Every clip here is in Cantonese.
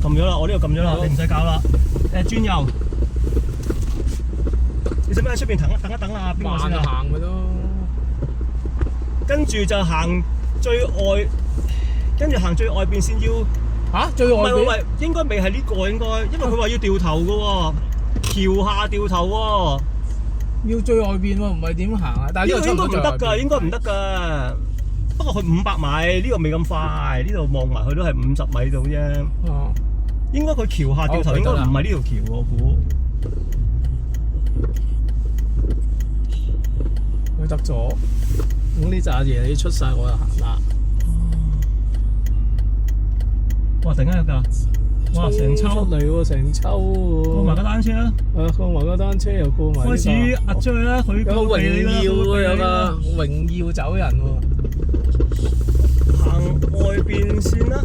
撳咗啦，我呢度撳咗啦，你唔使搞啦。轉右，你使唔使喺出邊等一等啊？邊個先啊？慢行嘅都。跟住就行最外，跟住行最外邊先要。嚇？最外邊？唔係，應該未係呢個應該，因為佢話要掉頭嘅喎，橋下掉頭喎。要最外邊喎，唔係點行啊？但係呢個應該唔得㗎，應該唔得㗎。不過佢500米，呢個未咁快，呢度望埋去都係50米度啫。哦。應該佢橋下掉頭，應該唔係呢條橋喎，我估。佢得咗，咁呢扎嘢你出晒我就行啦。哇！突然間有架，哇！成抽嚟喎，成抽喎。過埋架單車啦。過埋架單車又過埋。開始壓出去啦，佢有個榮耀喎，有個榮耀走人喎。行外邊先啦。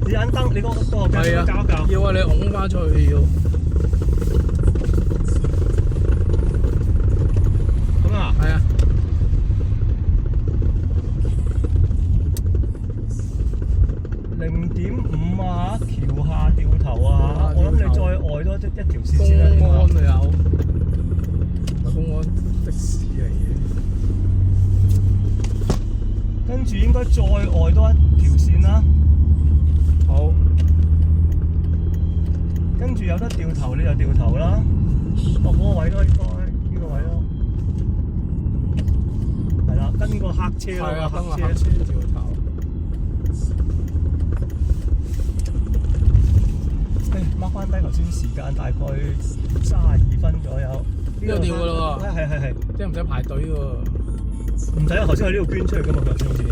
你盞燈，你嗰個交一交。要啊！你拱翻出去要。咁啊？係啊。0.5啊，橋下掉頭啊！我諗你再外多一條線先啦。公安啊有，唔係公安的士嚟嘅。跟住應該再外多一條線啦。好。跟住有得掉頭你就掉頭啦。嗰個位咯，應該呢個位咯。係啦，跟個黑車咯，係啊，跟個黑黑車掉頭。mark 翻低頭先時間，大概32分左右。呢度掉㗎啦喎。係。即係唔使排隊喎。唔使啊，頭先喺呢度捐出去㗎嘛，頭先好似。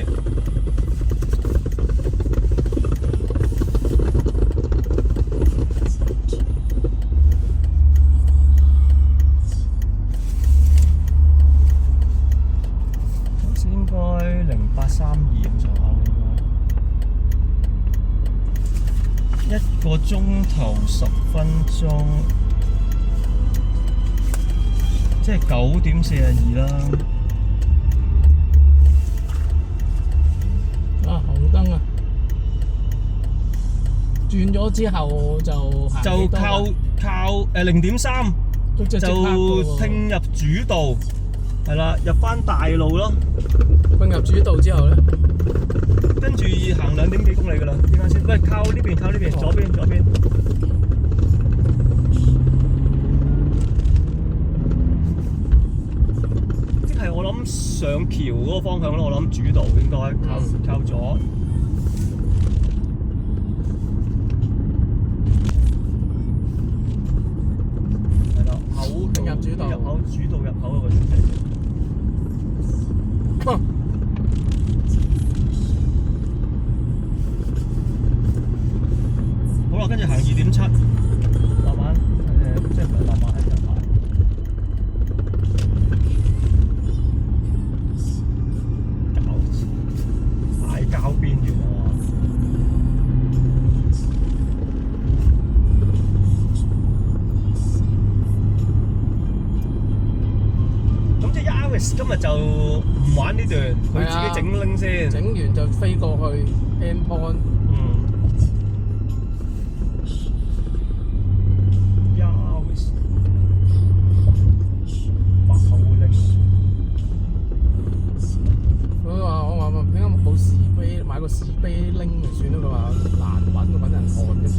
頭先應該0832咁上下喎。1個鐘頭10分鐘，即係9:42啦。啊，紅燈啊！轉咗之後就靠0.3就拼入主道，係啦，入翻大路咯。拼入主道之後咧，跟住行2點幾公里㗎啦。點解先？喂，靠呢邊，左邊。即係我諗上橋嗰個方向咯，我諗主道應該靠左。係啦，拼入主道入口嗰個出嚟。好啦，跟住行2.7，慢慢即係唔係慢慢喺度行。大交邊緣啊！咁即係 Yaris 今日就唔玩呢段，佢自己整拎先。整完就飛過去 End Point。Yaris 白口拎。我話點解冇士啤買個士啤拎就算啦？佢話難揾人按跟住。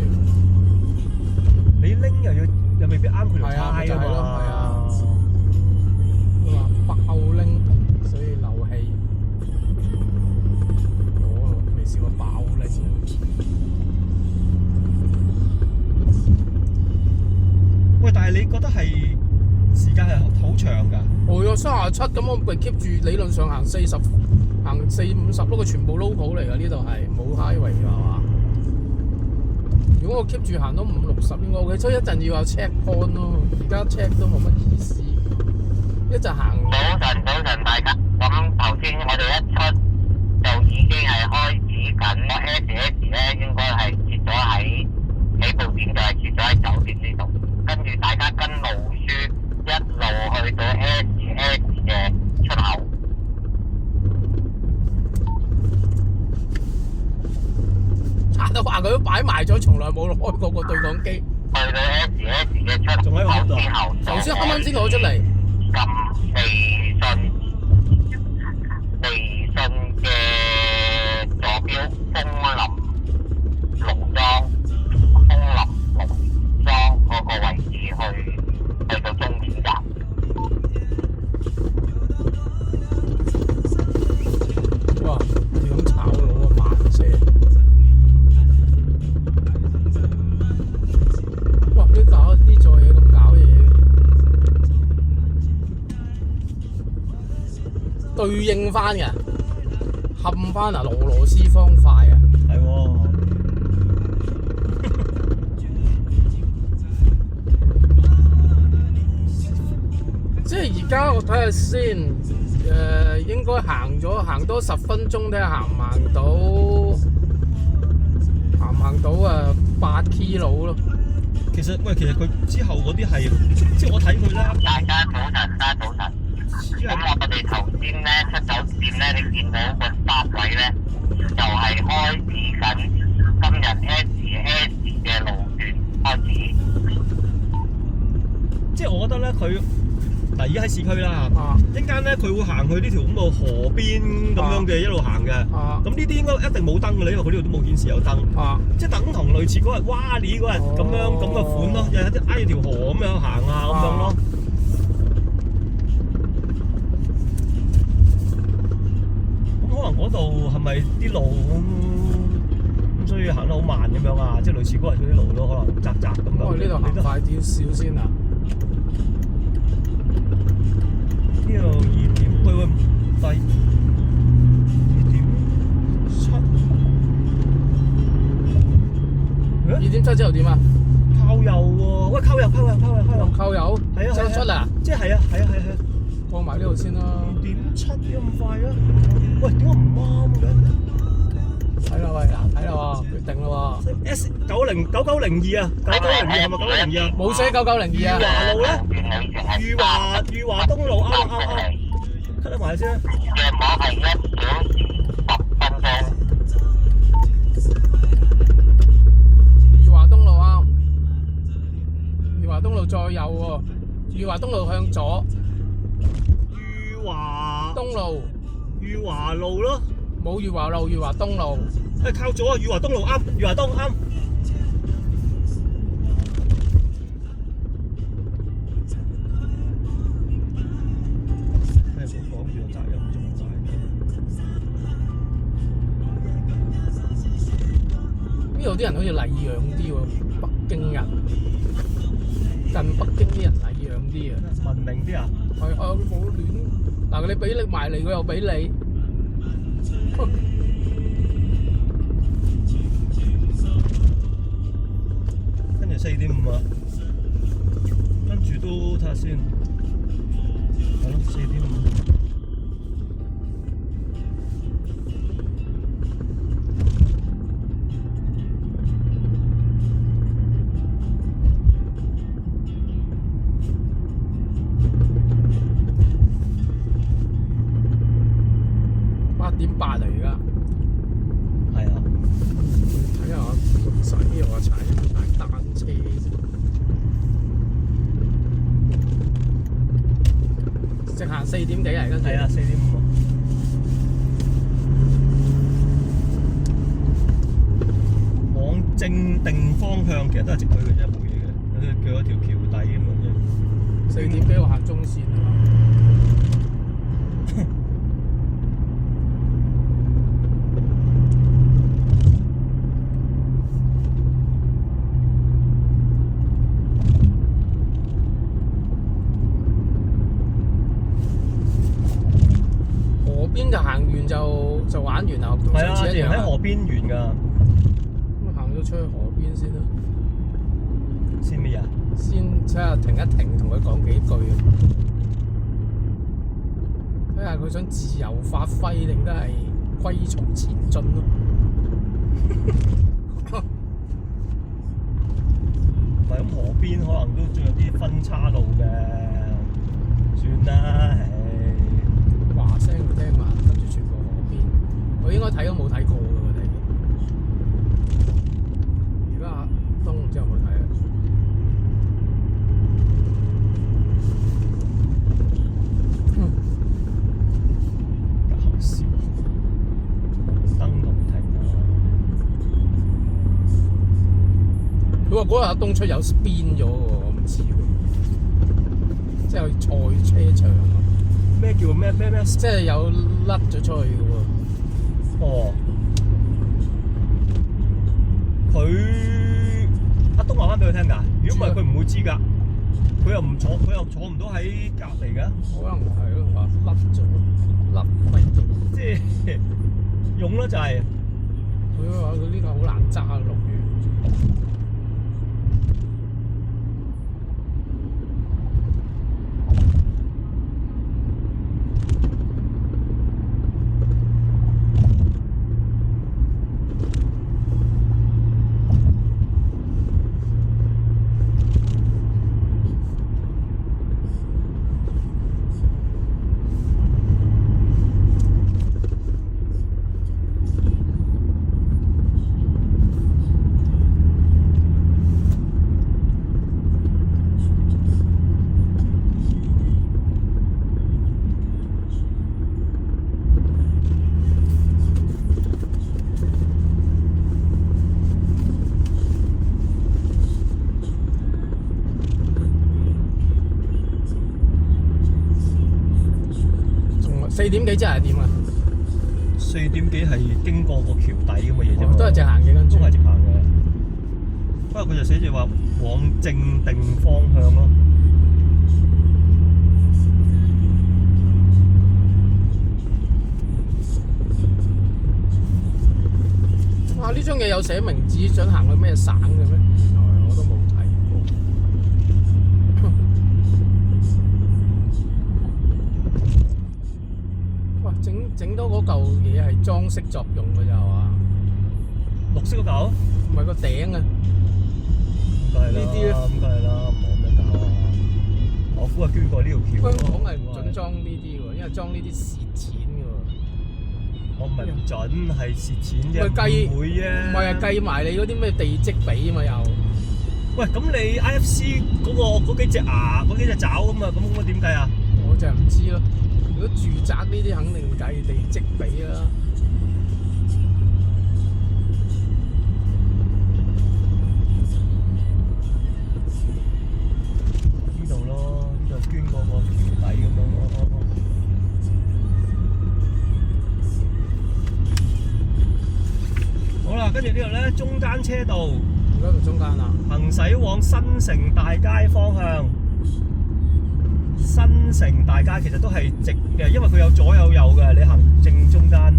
你拎又未必啱佢條呔啊嘛。係啊。佢話白口拎，所以漏氣。我未試過爆拎。喂，但係你覺得係時間係好長㗎？我有37咁，我咪 keep 住理論上行40，行40-50咯，佢全部 local 嚟㗎，呢度係冇 highway 㗎係嘛？如果我 keep 住行到50-60應該 OK，所以一陣要有 check point 咯。而家 check 都冇乜意思，一陣行。早晨大家，咁頭先我哋一出就已經係開始緊個 SS 咧，應該係截咗喺起步點，就係截咗喺酒店呢度，跟住大家跟路書一路去到 SS 嘅出口。就話佢都擺擺埋咗，從來冇開過個對講機。去到 SS 嘅出仲喺個度口之後，頭先啱啱先攞出嚟。撳微信嘅坐標楓林農莊嗰個位置去到終點站。哇！你咁炒我個慢射。哇！啲做嘢咁搞嘢。對應翻嘅，冚翻啊！俄羅斯方塊啊！係喎。即係而家我睇下先，應該行多10分鐘，睇下行到8 kilo 咯。其實佢之後嗰啲係，即係我睇佢啦。大家早晨。咁我哋頭先咧出酒店咧，你見到個煞位咧，就係開始緊今日 SS 嘅路段開始。即係我覺得咧，佢嗱而家喺市區啦，一陣間咧佢會行去呢條咁嘅河邊咁樣嘅一路行嘅。咁呢啲應該一定冇燈嘅啦，因為佢呢度都冇顯示有燈。即係等同類似嗰日哇哩嗰日咁嘅款咯，又有啲挨住條河咁樣行啊咁樣咯。可能嗰度係咪啲路咁，所以行得好慢咁樣啊？即係類似嗰日嗰啲路咯，可能窄窄咁樣。我呢度行快啲少先啊！呢度2點，喂第2.7。2.7之後點啊？靠右喎，喂靠右。靠右？係啊，出嚟啊！即係係啊。過埋呢度先啦。2.7點咁快啊？喂，點解唔啱嘅？睇啦喂，睇啦喎，決定啦喎。S909902啊，9902係咪9902啊？冇寫9902啊。裕華路咧？裕華東路啱。cut 得埋先啦。約莫係1小時10分鐘。裕華東路啱。裕華東路再右喎，裕華東路向左。裕華路咯，冇裕華路，裕華東路。靠左啊，裕華東路啱，裕華東啱。咩冇講住個責任仲大？呢度啲人好似禮讓啲喎，北京人近北京啲人禮讓啲啊，文明啲啊？係啊，佢冇亂。嗱，你俾你埋嚟，佢又俾你。跟住4.5啊，跟住都睇下先，係咯4.5。8.8嚟而家。係啊。睇下個仔又話踩單車。直行4點幾嚟，跟住。係啊，4.5啊。往正定方向其實都係直去嘅啫，冇嘢嘅。佢有條橋底咁樣啫。4點幾我行中線啊嘛。邊就行完就玩完啦，同上次一樣。喺河邊完㗎。咁行咗出去河邊先啦。先咩啊？先睇下停一停，同佢講幾句。睇下佢想自由發揮定都係龜從前進咯。唔係咁河邊可能都仲有啲分岔路嘅，算啦，唉。話聲佢聽嘛，跟住全部河邊，我應該睇都冇睇過嘅我哋。佢話嗰日東出有 spin 咗喎，我唔知喎，即係賽車場啊。咩叫咩？即係有甩咗出去嘅喎。哦，佢阿東話翻俾佢聽㗎。如果唔係，佢唔會知㗎。佢又坐唔到喺隔離㗎。可能係咯，話甩咗，甩咪即係用咯就係。佢話佢呢個好難揸啊，落雨。4點幾即係點啊？4點幾係經過個橋底咁嘅嘢啫嘛，都係直行嘅，跟住都係直行嘅。不過佢就寫住話往正定方向咯。哇！呢張嘢有寫明指想行去咩省嘅咩？原來我都冇睇過。整多嗰嚿嘢係裝飾作用嘅咋係嘛？綠色嗰嚿？唔係個頂啊！呢啲咧，咁梗係啦，唔好咩搞啊！我估係捐過呢條橋。香港係唔準裝呢啲喎，因為裝呢啲蝕錢嘅喎。我唔係唔準，係蝕錢啫，唔會啫。唔係啊，計埋你嗰啲咩地積比啊嘛又。喂，咁你 IFC 嗰幾隻牙嗰幾隻爪咁啊，咁應該點計啊？我就係唔知咯。如果住宅呢啲肯定計地積比啦。呢度咯，呢度捐過個橋底咁樣咯。好啦，跟住呢度咧，中間車道。而家到中間啦。行駛往新城大街方向。新城大街其實都係直嘅，因為佢有左有右嘅，你行正中間。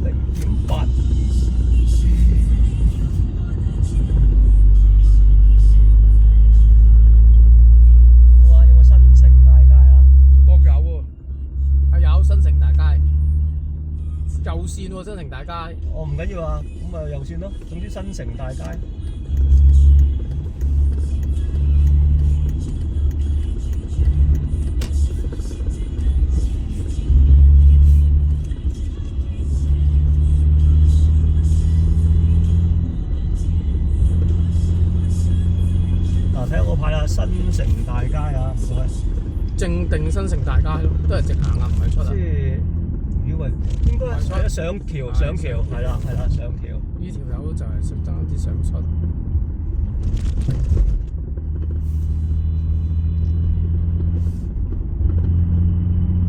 0.8。哇！有冇新城大街啊？國有喎，係有新城大街。右線喎，新城大街。我唔緊要啊，咁咪右線咯。總之新城大街。嗱，睇下我牌啦，新城大街啊，唔該。正定新城大街咯，都係直行啊，唔係出啊。喂，應該係上橋，係啦，上橋。呢條友就係爭啲想出。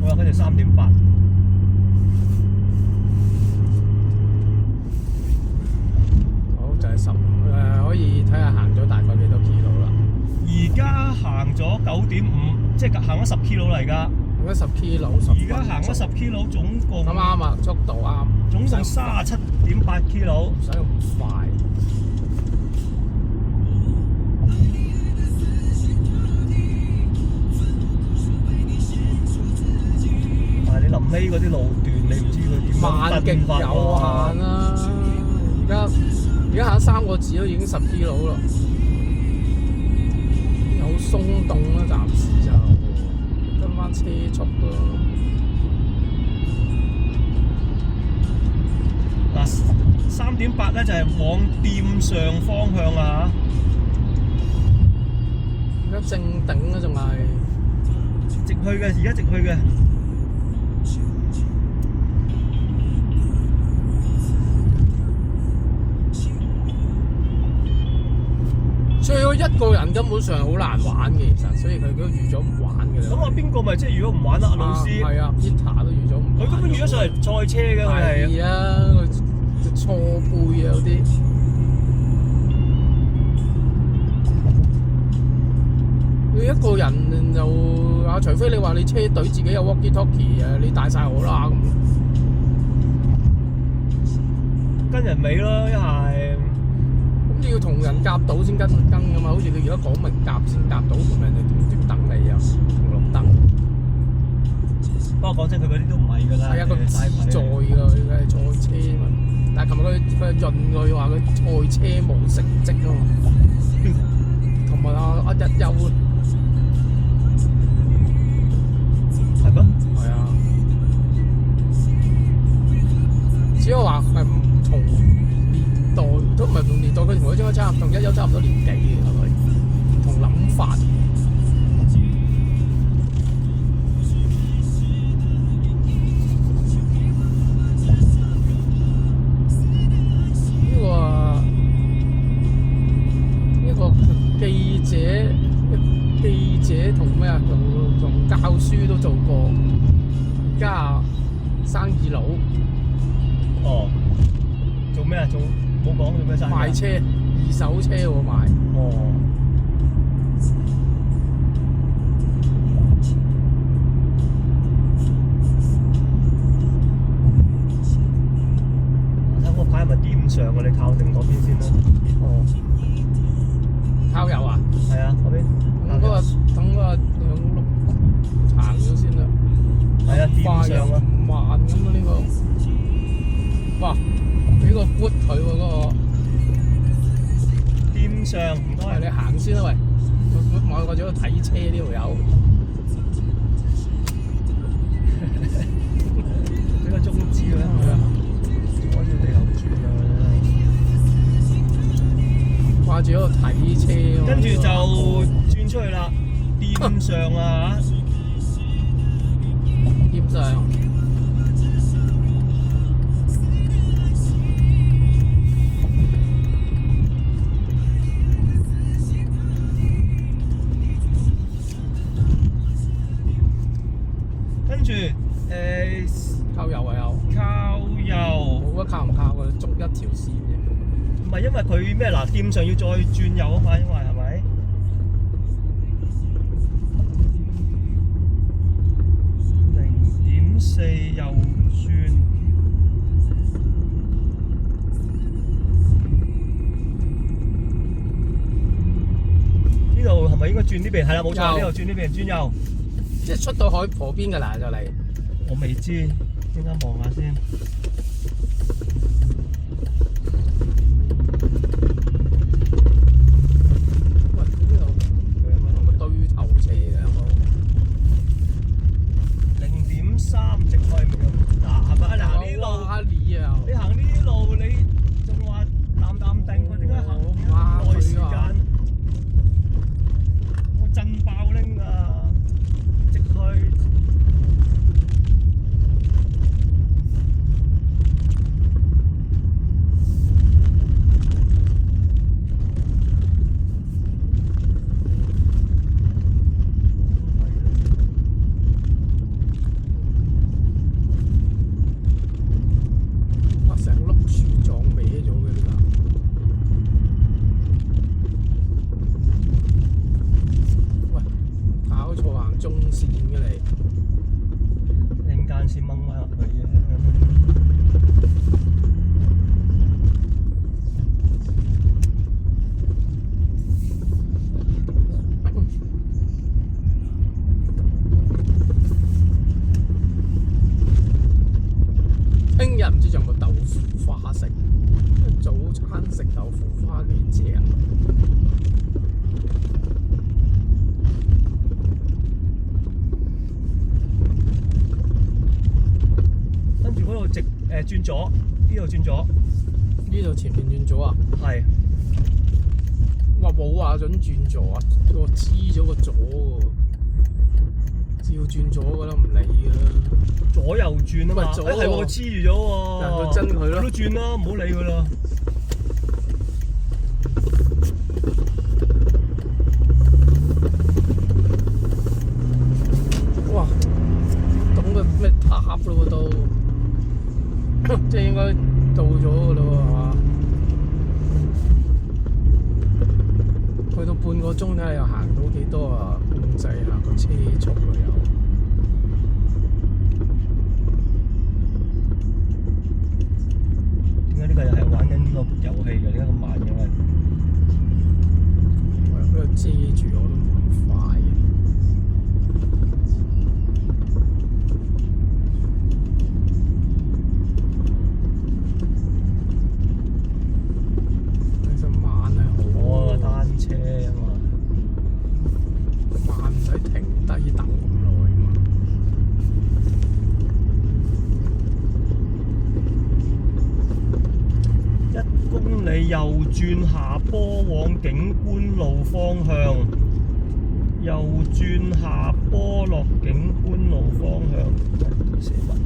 好啦，跟住3.8。好，就係可以睇下行咗大概幾多 kilo 啦。而家行咗9.5，即係行咗10 kilo 啦，而家。行咗10 kilo，而家行咗10 kilo，總共啱啊，速度啱。總共37.8 kilo。唔使咁快。但係你臨尾嗰啲路段，你唔知佢點樣慢極有限啦。而家行3個字都已經10 kilo 啦，有鬆動啦，暫時就。跟翻車速咯。嗱，3.8咧就係往店上方向啊！而家正頂啊，仲係直去嘅，而家直去嘅。一個人根本上好難玩嘅，其實，所以佢都預咗唔玩嘅啦。咁啊，邊個咪即係如果唔玩啦？阿老師係啊 Peter 都預咗唔玩。佢根本預咗上嚟賽車嘅，佢係。係啊，佢錯背啊嗰啲。佢一個人就啊，除非你話你車隊自己有 walkie talkie 啊，你帶晒我啦咁。跟人尾咯，一係。咁你要同人夾到先跟噶嘛？好似佢而家講明夾先夾到，同人哋點等你啊？紅綠燈。不過講真，佢嗰啲都唔係㗎啦。係啊，佢自在㗎，佢係賽車嘛。但係琴日佢潤佢話佢賽車冇成績啊嘛。同埋阿日休啊。係咩？係啊。只係話係唔同年代，都唔係同年代，佢同佢應該同一休差唔多年紀嘅，係咪？同諗法。呢個記者同咩啊？同教書都做過，而家生意佬。哦，做咩啊？做冇講做咩生意？賣車，二手車喎賣。哦。睇嗰牌係咪點上啊？你靠定嗰邊先啦。哦。靠右啊？係啊，嗰邊。等嗰個兩碌行咗先啦。係啊，點上啊？慢咁啊呢個。哇！俾個 boot 佢喎嗰個。點上唔該。你行先啦喂，我或者睇車呢條友。俾個中指佢啦。我要地球轉啊！掛住喺度睇車。跟住就轉出去啦，點上啊！點上。跟住靠右啊又。靠右。冇得靠唔靠嘅，捉一條線嘅。唔係因為佢咩嗱，掂上要再轉右啊嘛，因為係咪？0.4右轉。呢度係咪應該轉呢邊？係啦，冇錯，呢度轉呢邊轉右。即係出到海河邊㗎啦，就嚟。我未知，陣間望下先。喂，呢度有冇對頭車嘅有冇？0.3直去唔用嗱，係咪？嗱呢路，你行呢啲路，你仲話淡淡定，我點解行咁耐時間？我震爆拎啊！直去。先掹翻入去啫。聽日唔知仲有冇豆腐花食，早餐食豆腐花幾正。直轉左，呢度轉左，呢度前面轉左啊？係。哇冇話準轉左啊，我黐咗個左喎，照轉左㗎啦，唔理㗎啦。左右轉啊嘛，係喎，黐住咗喎。佢真佢咯。都轉啦，唔好理佢啦。都即係應該到咗㗎咯喎，係嘛？去到半個鐘睇下又行到幾多啊？控制下個車速啊又。點解呢個又係玩緊呢個遊戲嘅？點解咁慢嘅？我俾佢遮住我都冇咁快嘅。其實慢係好。我個單車啊嘛，慢唔使停低等咁耐嘛。1公里右轉下坡往景觀路方向，右轉下坡落景觀路方向。寫乜？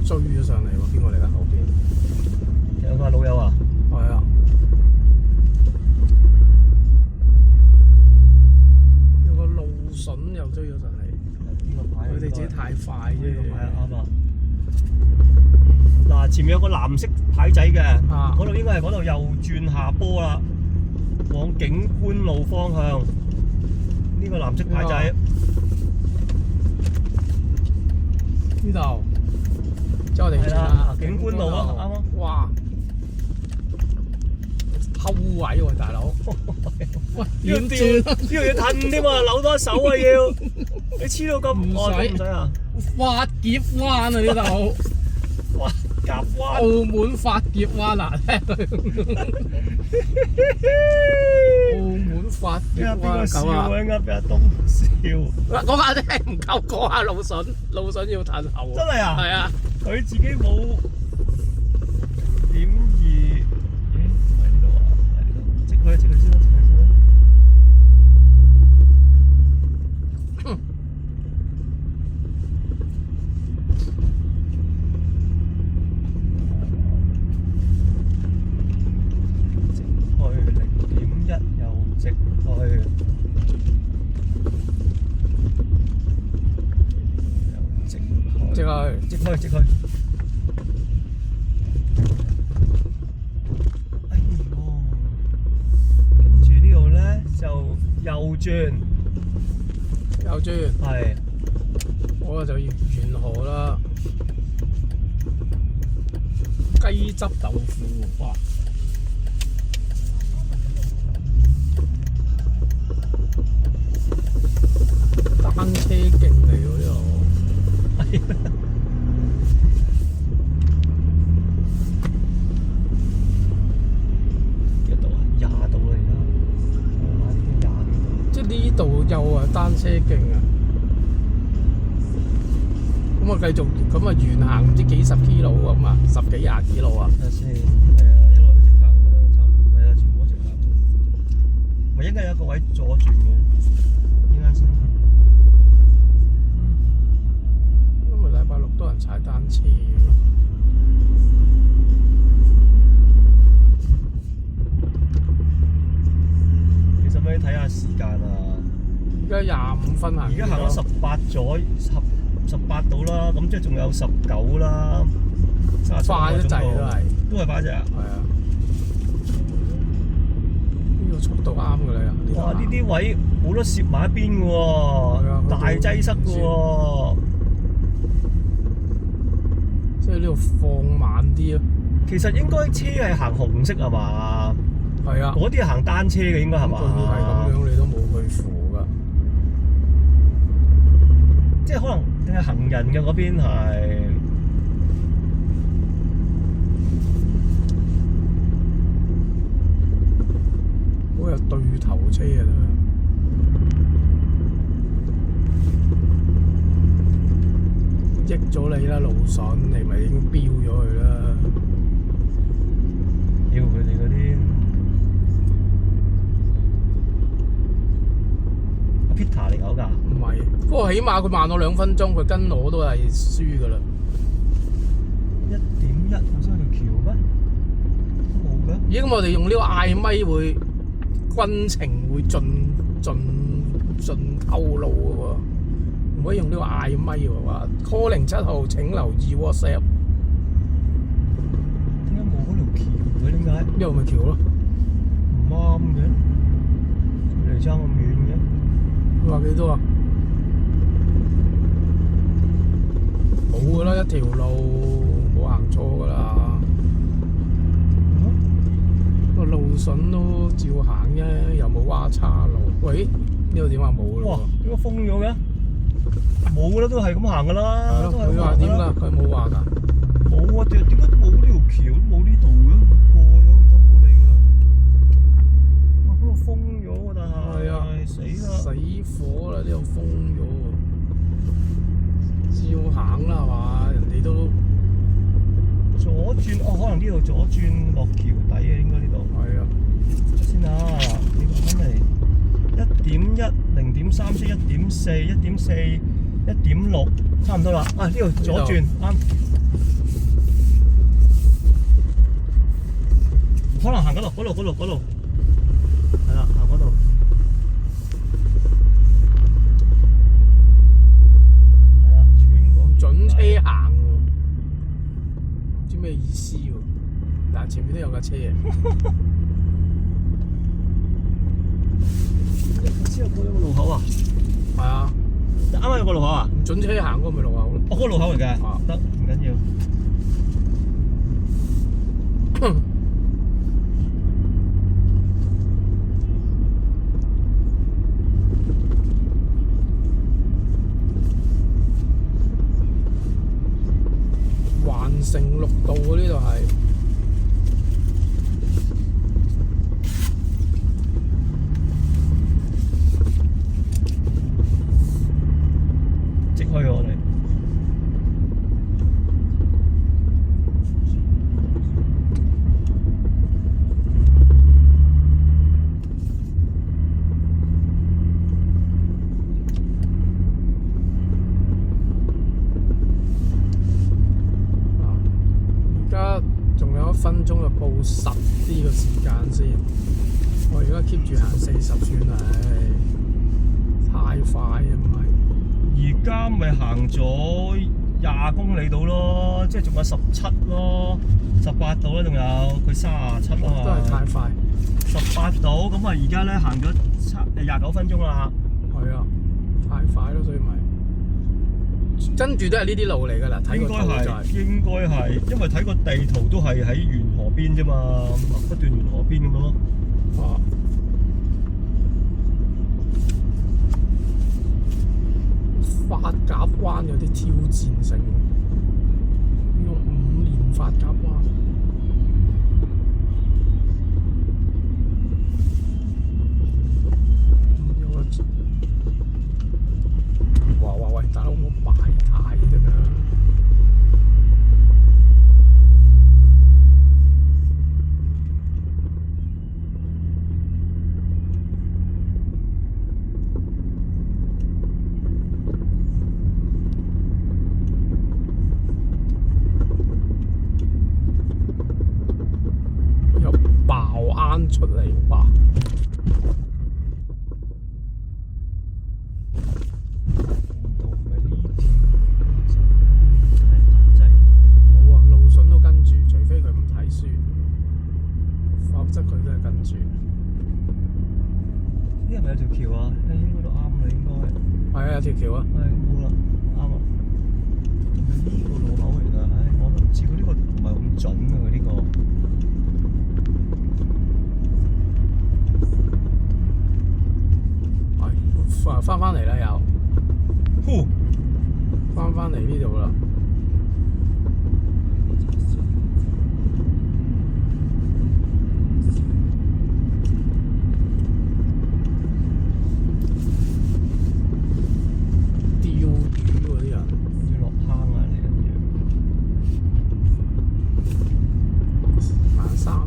追咗上嚟喎，邊個嚟㗎？後邊有個老友啊，係啊，有個路筍又追咗上嚟。呢個牌佢哋自己太快啫。係啊，啱啊。嗱，前面有個藍色牌仔嘅，嗰度應該係嗰度右轉下坡啦，往景觀路方向。呢個藍色牌仔。呢度。即係我哋係啦，景觀路啊，啱啊！哇，偷位喎，大佬！喂，點轉？呢度要褪添啊，扭多一手啊要！你黐到咁唔使啊？發劫灣啊呢度！哇，夾灣！澳門發劫灣啊！澳門發劫灣咁啊！應該俾阿東笑。嗰下真係唔夠，嗰下路筍要褪後。真係啊！係啊！佢自己冇點二，咦？唔係呢度啊，唔係呢度，直去先啦，直去先啦。直去0.1又直去，直去。哎呦，跟住呢度咧就右轉。係。我就要沿河啦。雞汁豆腐，哇！單車徑嚟喎呢度。係。呢度又係單車徑啊！咁啊繼續咁啊沿行唔知幾十 kilo 咁啊，10幾20 kilo 啊！睇下先，係啊，一路都直行㗎啦，差唔多，係啊，全部都直行。咪應該有一個位左轉嘅，應該先。因為禮拜六多人踩單車。你睇下時間啊！而家25分行。而家行咗18咗，18到啦，咁即係仲有19啦。快得滯都係快隻啊！係啊，呢個速度啱㗎啦。哇！呢啲位冇得攝埋一邊㗎喎，大擠塞㗎喎。即係呢度放慢啲啊！其實應該車係行紅色係嘛？係啊，嗰啲係行單車嘅應該係嘛？佢係咁樣，你都冇去扶㗎。即係可能定係行人嘅嗰邊係。車啊都。益咗你啦，路筍，你咪已經飆咗佢啦。屌佢哋嗰啲阿 Peter 嚟搞㗎？唔係，不過起碼佢慢我2分鐘，佢跟我都係輸㗎啦。1.1本身係條橋咩？冇嘅。咦？咁我哋用呢個嗌咪會軍情會盡透露嘅喎，唔可以用呢個嗌咪喎。話 call 07號請留意 WhatsApp。點解冇嗰條橋嘅？點解？呢度咪橋咯。唔啱嘅，離差咁遠嘅。佢話幾多啊？冇噶啦，一條路冇行錯噶啦。個路筍都照行啫，又冇孖叉路。喂，呢度點話冇哇！咯？點解封咗嘅？冇噶啦，都係咁行噶啦。佢話點㗎？佢冇話㗎。冇啊！點解冇呢條橋都冇呢度嘅？過咗唔得，唔好理㗎啦。哇！嗰度封咗喎，但係係啊，死啦！死火啦！呢度封咗喎，照行啦係嘛？人哋都左轉哦，可能呢度左轉落橋底啊，應該呢度。係啊。先啊，你講緊嚟1.1、0.34、1.4、1.4、1.6，差唔多啦。啊，呢度左轉啱。可能行嗰度，係啦，行嗰度。係啦，穿過準車行喎，唔知咩意思喎？但係前面都有架車嘅。之後過咗個路口啊？係啊，啱啱有個路口啊？唔準車行嗰個咪路口咯。哦，嗰個路口嚟嘅。啊，得，唔緊要。環城綠道喎，呢度係。直去我哋。而家仲有1分鐘就報10呢個時間先。我而家 keep 住行40算啦，太快啊唔係。而家咪行咗20公里到咯，即係仲有17咯，18度啦，仲有佢37啊嘛。都係太快。18度，咁啊而家咧行咗29分鐘啦。係啊，太快咯，所以咪跟住都係呢啲路嚟㗎啦。睇個圖就係。應該係，因為睇個地圖都係喺沿河邊啫嘛，不斷沿河邊咁樣咯。啊！髮夾彎有啲挑戰性，用5年髮夾彎。喂，大佬我擺態㗎㗎。有爆啱出嚟哇！冇啊，路筍都跟住，除非佢唔睇書，否則佢都係跟住。呢係咪有條橋啊？應該都啱啦，應該。係啊，有條橋啊。係冇啦，啱啊。係呢個路口嚟㗎，唉，我都唔知佢呢個唔係咁準啊，佢呢個。係，翻嚟啦又。呼！翻嚟呢度啦。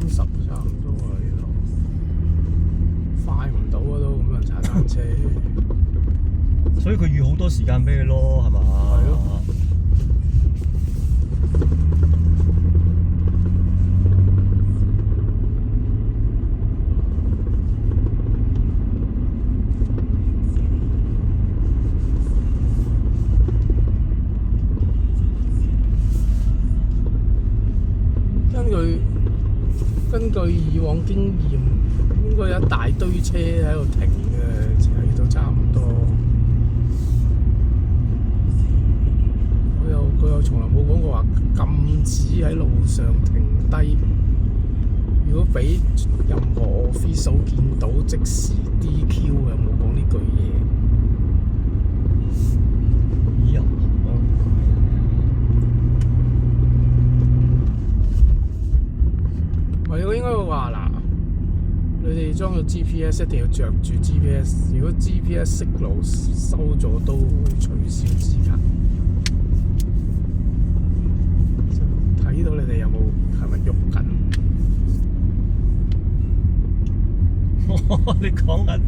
30差唔多啦呢度，快唔到啊都咁多人踩單車。所以佢預好多時間俾你咯，係嘛？係咯。根據以往經驗，應該有一大堆車喺度停嘅，去到差唔多。佢又從來冇講過話禁止喺路上停低。如果俾任何 official 見到，即時 DQ 嘅，冇講呢句嘢。係我應該會話嗱，你哋裝咗 GPS 一定要着住 GPS， 如果 GPS 熄路收咗都會取消資格。睇到你哋有冇係咪喐緊？你講緊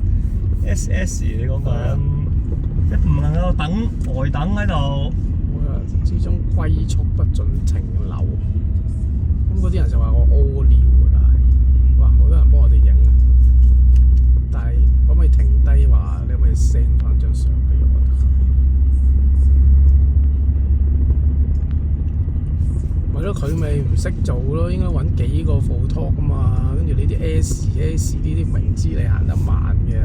SS， 你講緊即唔能夠呆等喺度。始終龜速不准停留。咁嗰啲人就話我屙尿㗎，哇！好多人幫我哋影，但係可唔可以停低話？你可唔可以 send 翻張相俾我得？咪咯，佢咪唔識做咯，應該揾幾個 photo 啊嘛，跟住呢啲 S 呢啲明知你行得慢嘅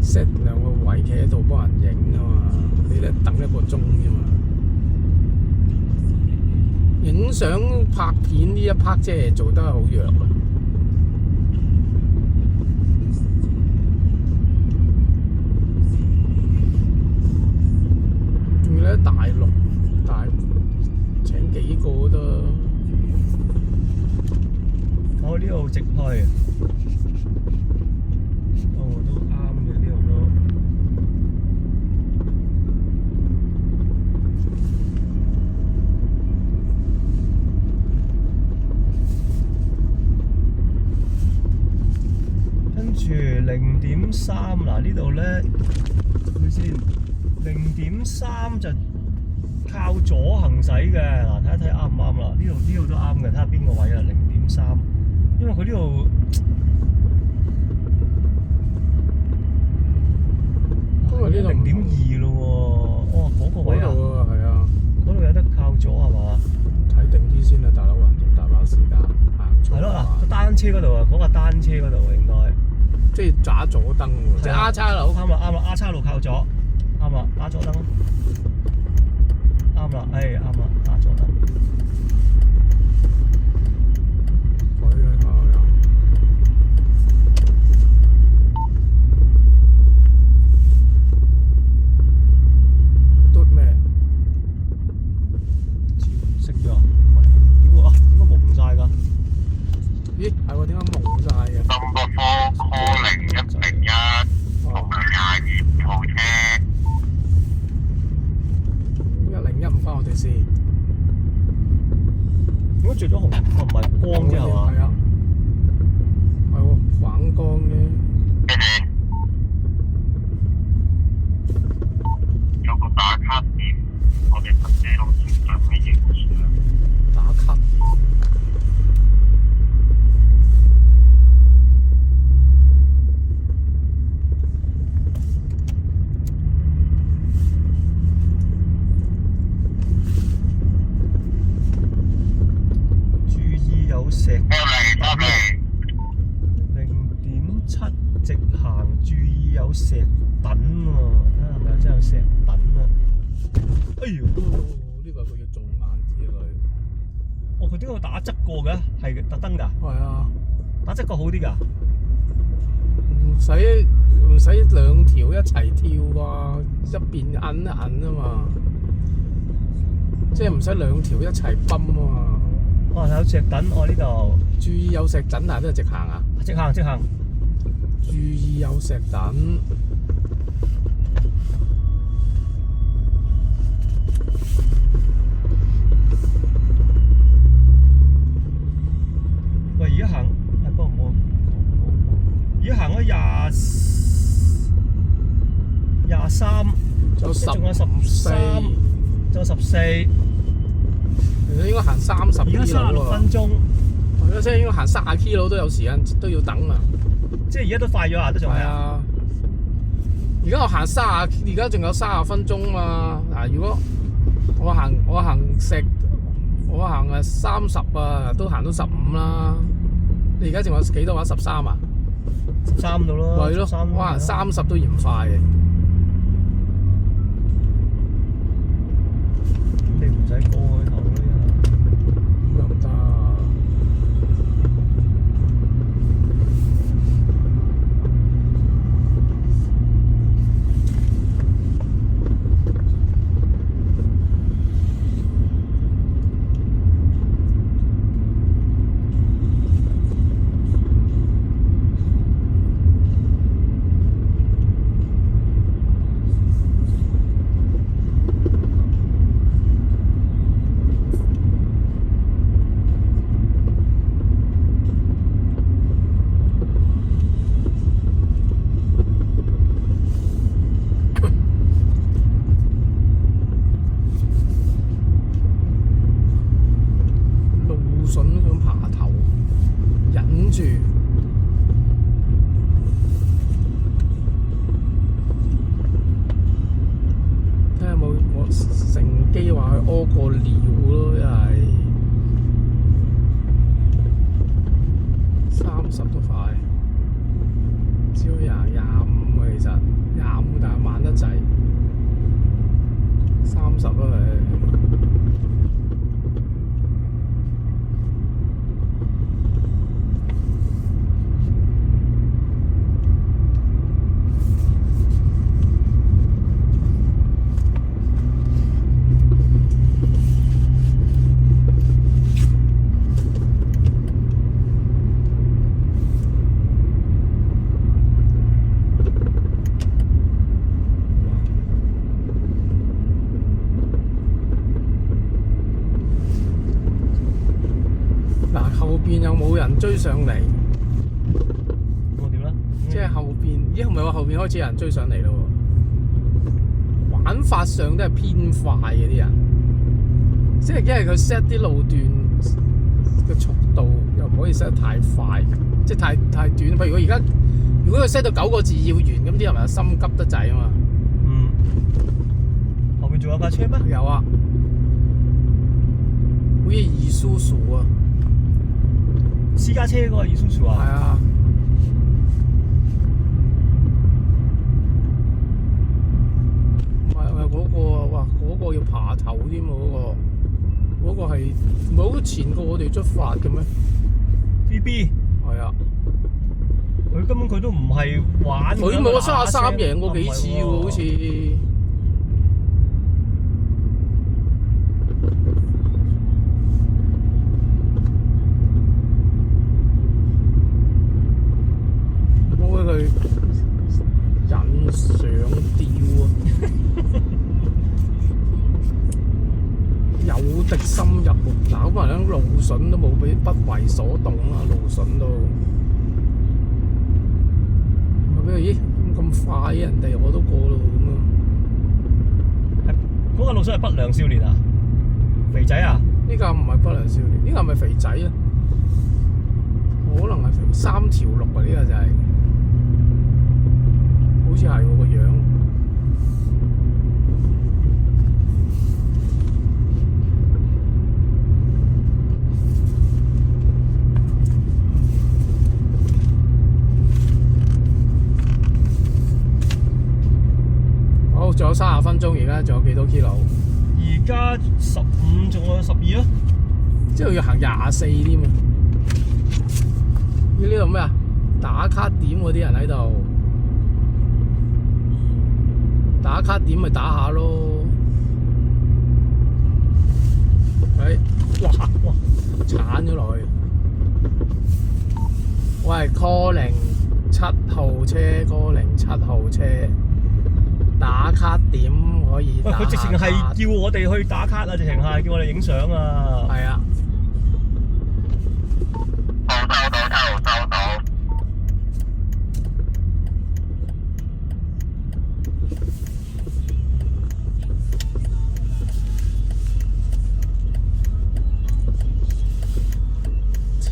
set 兩個位企喺度幫人影啊嘛，你咧等1個鐘啫嘛。影相拍片呢一 part 即係做得好弱啊！仲要喺大陸請幾個都，我呢度直去，都啱嘅呢度都。住0.3嗱呢度咧，睇先0.3就靠左行駛嘅嗱，睇一睇啱唔啱啦？呢度都啱嘅，睇下邊個位啊0.3，因為佢呢度因為呢度0.2咯喎，哦嗰個位啊，係啊，嗰度有得靠左係嘛？睇定啲先啊，大佬橫掂大把時間行錯。係咯嗱，單車嗰度啊，嗰個單車嗰度應該。即係打左燈喎，即係 R 叉路。啱啦，R 叉路靠左，啱啦，打左燈，啱啦，啱啦，打左燈。嘟咩？熄咗啊？唔係，點解蒙晒㗎？咦，係喎，點解蒙晒嘅？call 0101同22號車101唔返我哋先。如果着咗紅，唔係光啫係嘛？係啊，係喎，反光嘅。有個打卡點，我哋泊車路前面可以影相。打卡點。石0.7直行，注意有石躉喎，睇下係咪真係有石躉啊？哎呦！呢個佢要做慢啲啊佢。哦，佢點解會打側過嘅？係特登㗎？係啊，打側過好啲㗎？唔使兩條一齊跳啩，一邊摁一摁啊嘛，即係唔使兩條一齊泵啊嘛。哇！有石躉喎呢度，注意有石躉啊！都係直行啊！直行直行。注意有石躉。喂，而家行仲有14，其實應該行30 km 而家36分鐘，係咯，即係應該行30 km都有時間都要等啊。即係而家都快咗啊，都仲係啊。而家我行而家仲有30分鐘嘛。嗱，如果我行30啊，都行到15啦。你而家仲有幾多話13啊？13度咯。係咯，我行30都嫌快嘅。你唔使過去頭啦。又唔得。筍想爬頭，忍住。睇下有冇我乘機話去屙個尿咯，一係30都快，只要25啊，其實25但係慢得滯，30咯佢。後邊又冇人追上嚟，我點咧？即係後邊，咦？唔係話後邊開始有人追上嚟咯？玩法上都係偏快嘅啲人，即係因為佢 set 啲路段嘅速度又唔可以 set 得太快，即係太短。譬如如果佢 set 到9個字要完，咁啲人咪心急得滯啊嘛。嗯。後邊仲有架車咩？有啊，好似二叔叔啊。私家車嗰個二叔叔啊？係啊。唔係嗰個啊！哇，嗰個要爬頭添喎，嗰個係唔係好前過我哋出發嘅咩 ？BB。係啊。佢根本佢都唔係玩。佢冇33贏過幾次喎，好似。佢引上吊啊！有敵深入喎，嗱咁啊，路筍都冇俾不為所動啦，路筍都咪俾佢咦咁快人哋我都過咯咁啊！嗰個路筍係不良少年啊？肥仔啊？呢架唔係不良少年，呢架係咪肥仔啊？可能係肥3條路啊！呢個就係。好似係喎個樣，好，仲有30分鐘，而家仲有幾多 kilo？而家15，仲有12咯，之後要行24添啊！呢度咩啊？打卡點嗰啲人喺度。打卡點咪打下咯，哇！鏟咗落去。喂 ，calling 7號車 ，calling 7號車，打卡點可以打下卡。佢直情係叫我哋去打卡啊！直情係叫我哋影相啊！係啊。收到。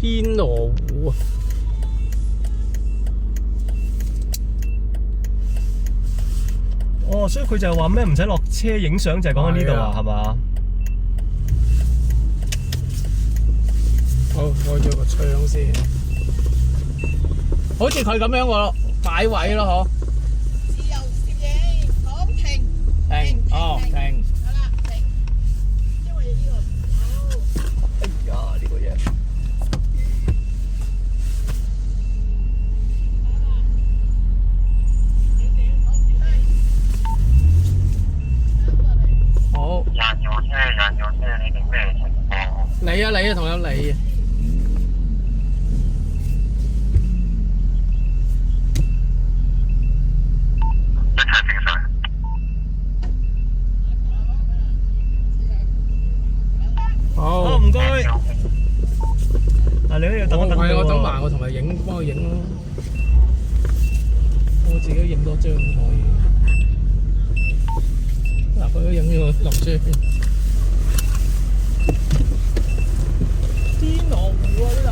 天鵝湖啊！哦，所以佢就係話咩唔使落車影相，就係講緊呢度啊，係嘛？好，開咗個窗先，好似佢咁樣個擺位咯，嗬。自由攝影，好停。停，哦，停。好啦，停。因為呢個好。哎呀，呢個嘢。好。人用車，你哋咩情況？你啊，同有你啊。一齊正常。好，唔該。嗱，你都要等一等係我等喎埋，我同佢影，幫佢影咯。我自己影多張可以。嗱，佢都影咗落車。天鵝湖啊呢度。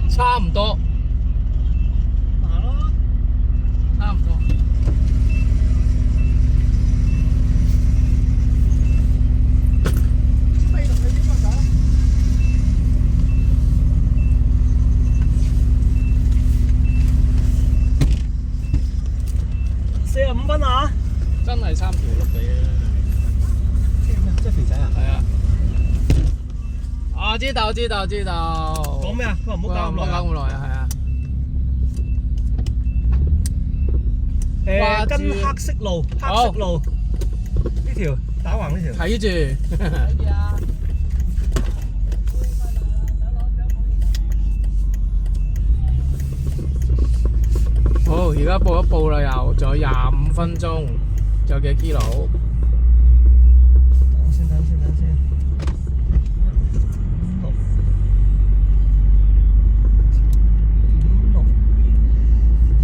差唔多，行咯。差唔多。45分啊！真係3條碌地嘅。即係肥仔啊！係啊。我知道。講咩啊？佢話唔好搞咁耐啊。咁耐啊，係啊。跟黑色路，呢條打橫呢條。睇住。好，而家報一報啦，又仲有25分鐘，仲有幾 kilo？等先。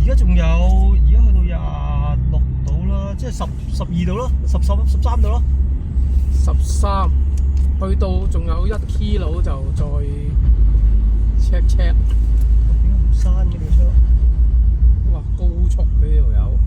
而家仲有，而家去到26度啦，即係12度咯，13度咯。13，去到仲有1 kilo 就再 check。點解唔閂嘅你出？哇，高速呢條友。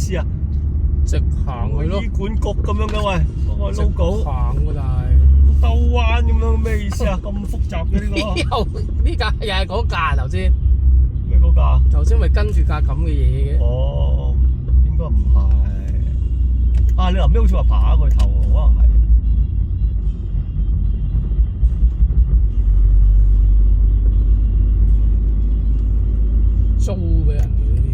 思啊？直行去咯醫，管局咁樣嘅喂，嗰個直 logo 行喎，但係。兜彎咁樣咩意思啊？咁複雜嘅呢個呢架又係嗰架頭先，咩嗰架？頭先咪跟住架咁嘅嘢嘅。哦，應該唔係。啊，你臨尾好似話爬過去頭喎，可能係。租俾人嘅呢啲。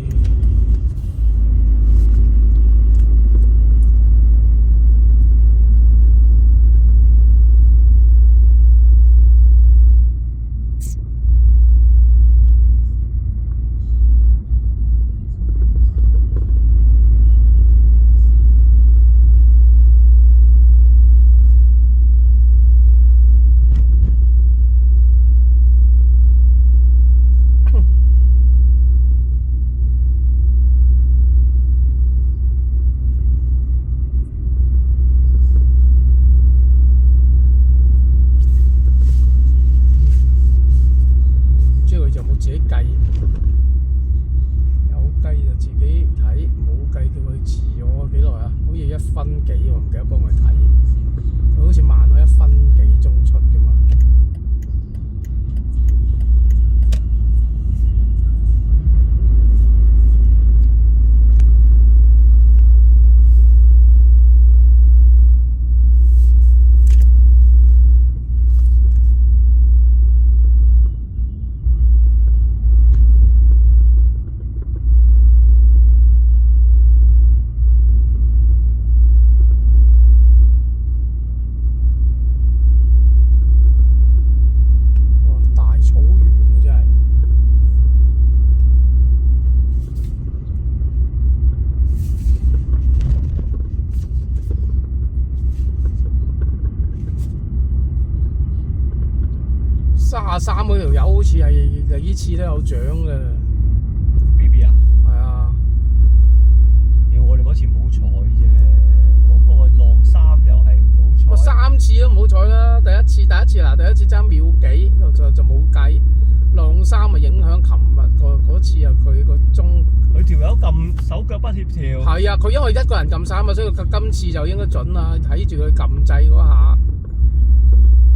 自己計，有計就自己睇，冇計叫佢遲咗幾耐啊？好似1分幾喎，唔記得幫佢睇。佢好似慢咗1分幾鐘出㗎嘛。33嗰條友好似係呢次都有獎嘅。BB 啊？係啊。我哋嗰次唔好彩啫，嗰個浪3又係唔好彩。3次都唔好彩啦，第一次爭秒幾就冇計。浪3咪影響琴日嗰次啊，佢個鐘。佢條友撳手腳不協調。係啊，佢因為一個人撳3啊，所以佢今次就應該準啦。睇住佢撳掣嗰下。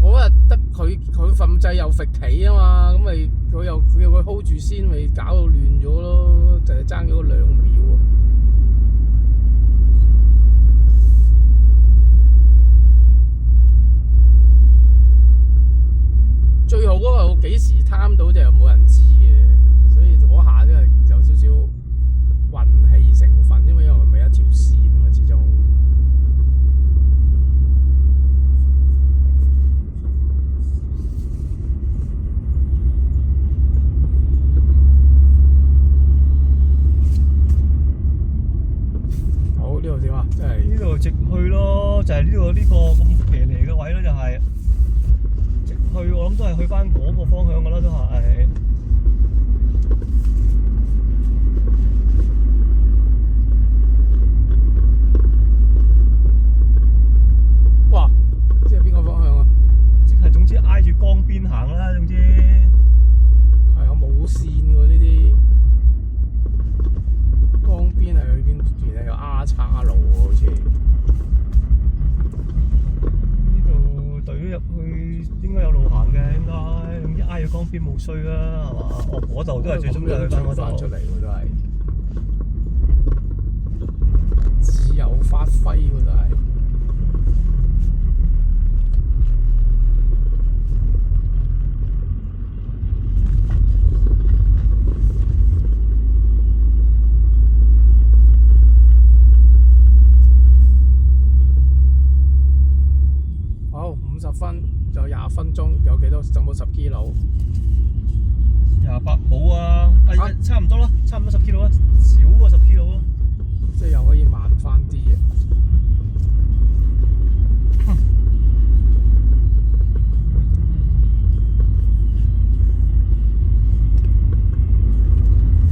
嗰日得佢撳掣又揈企啊嘛，咁咪佢又叫佢 hold 住先，咪搞到亂咗咯，就係爭咗2秒啊！最後嗰個幾時貪到就冇人知嘅，所以嗰下都係有少少運氣成分，因為佢咪一條線啊嘛，始終。呢度點啊？即係呢度直去咯，就係呢度呢個咁騎呢嘅位咯，就係直去。我諗都係去翻嗰個方向噶啦，都係。哇！即係邊個方向啊？即係總之挨住江邊行啦，總之。係啊，冇線喎呢啲。江邊係去邊？原來有丫叉路喎，好似。呢度隊咗入去應該有路行嘅，應該。總之挨住江邊冇衰啦，係嘛？哦，嗰度都係最終就去翻嗰度。出嚟喎，都係自由發揮喎，都係。50分，仲有20分鐘，有幾多？有冇10 kilo？ 28冇啊，差唔多啦，差唔多10 kilo 啦，少過10 kilo 咯。即係又可以慢翻啲嘅。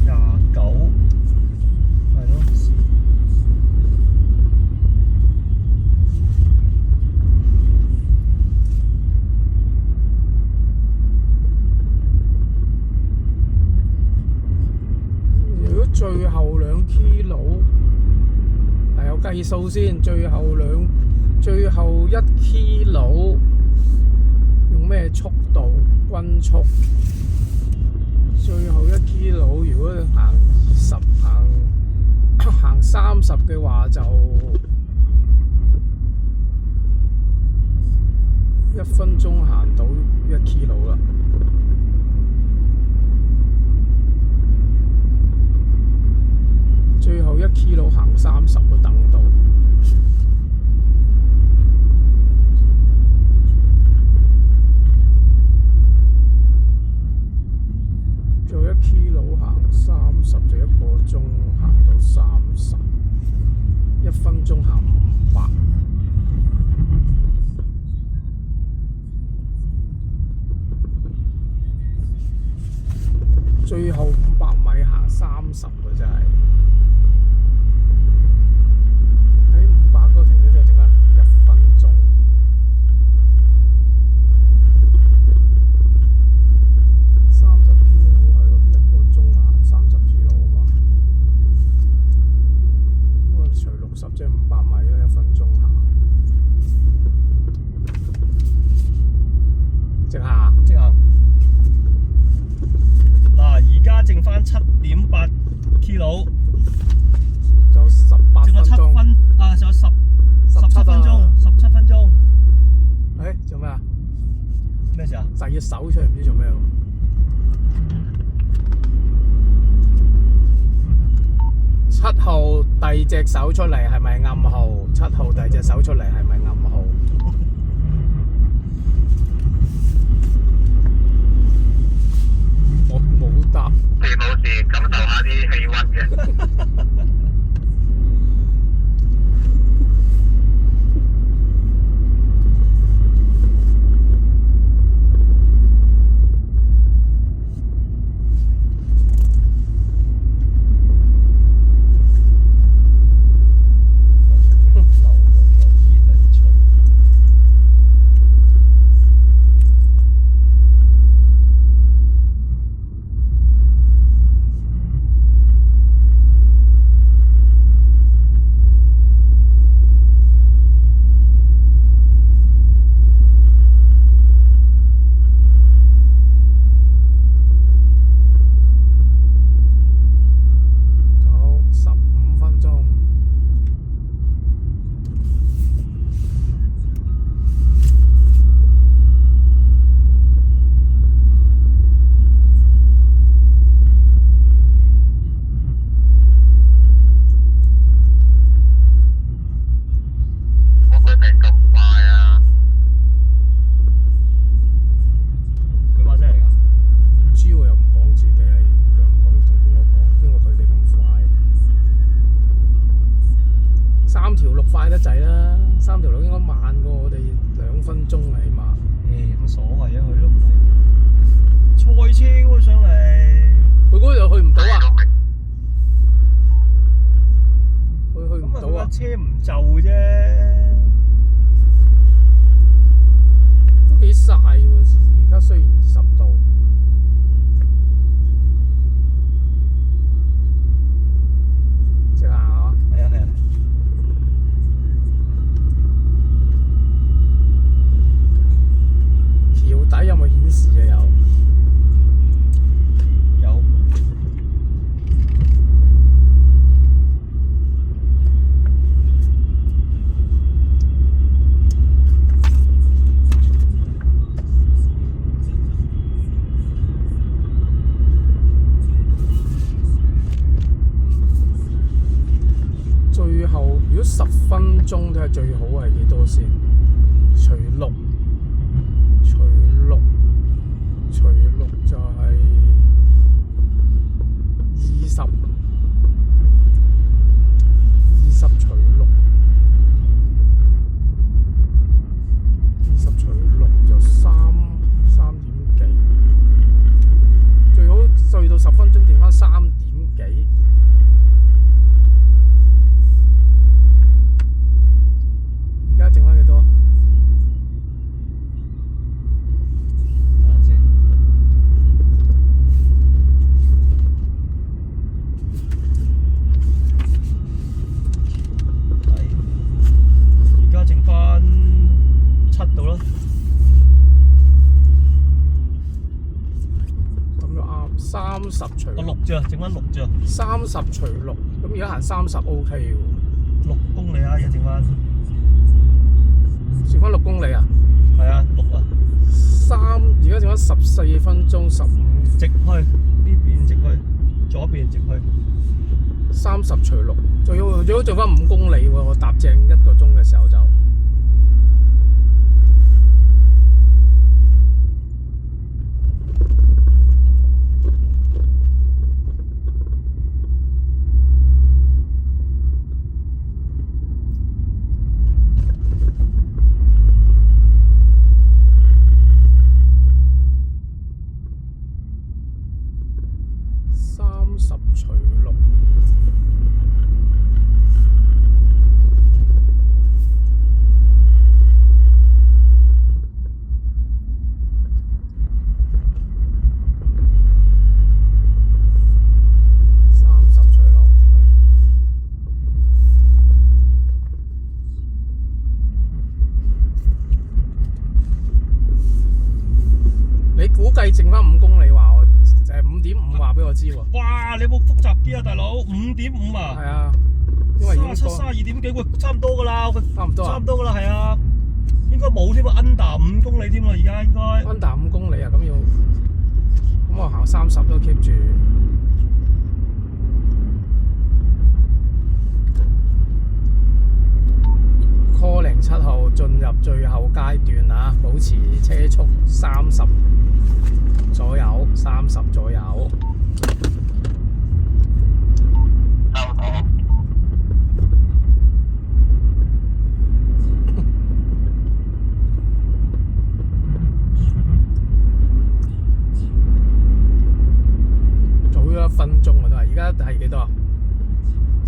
29，係咯。最後2 kilo 計數先，最後1 kilo 用咩速度？均速。最後1 kilo 如果行20行30嘅話就1分鐘行到1 kilo 啦。最後1 kilo 行30都等到。最後1 kilo 行30就1個鐘行到30，1分鐘行500。最後500米行30嘅真係。喺500嗰度停咗之後，剩返1分鐘。30 kilo 係咯，1個鐘行30 kilo 啊嘛。咁我除60即係500米啦，1分鐘行。直行。嗱，而家剩翻7.8 kilo， 仲有18分鐘。仲有17分鐘。17分鐘。做咩啊？咩事啊？遞隻手出嚟唔知做咩喎。7號遞隻手出嚟係咪暗號？7號遞隻手出嚟係咪暗號？我冇答。冇事，感受下啲氣温嘅。快得滯啦，3條路應該慢過我哋2分鐘啊，起碼。有乜所謂啊？佢都唔係賽車喎上嚟，佢嗰度去唔到啊？佢去唔到啊？車唔就啫，都幾曬喎！而家雖然20度。直行啊！係啊係啊。橋底有冇顯示啊？有。最後如果10分鐘睇下最好係幾多先？除6就係20除6就3點幾，最好去到10分鐘剩返3點幾。而家剩返幾多？ 30除6啫，剩翻6啫，30除6，咁而家行30 OK 喎。，6公里啊，而家剩翻。剩翻6公里啊？係啊，6啊。而家剩翻14分鐘15。直去呢邊直去，左邊直去。30除6，仲要剩翻5公里喎！我搭正1個鐘嘅時候就。30除6。你估計剩翻5公里話我就係5.5話俾我知喎。哇！你有冇複雜啲啊，大佬？5.5啊？係啊，因為37、32點幾，喂，差唔多噶啦，差唔多啊，差唔多噶啦，係啊，應該冇添啊 ，under 5公里添啊，而家應該。under 5公里啊，咁我行30都 keep 住。Calling 7號進入最後階段啊，保持車速30左右，30左右。收到。早咗1分鐘啊，都係，而家係幾多啊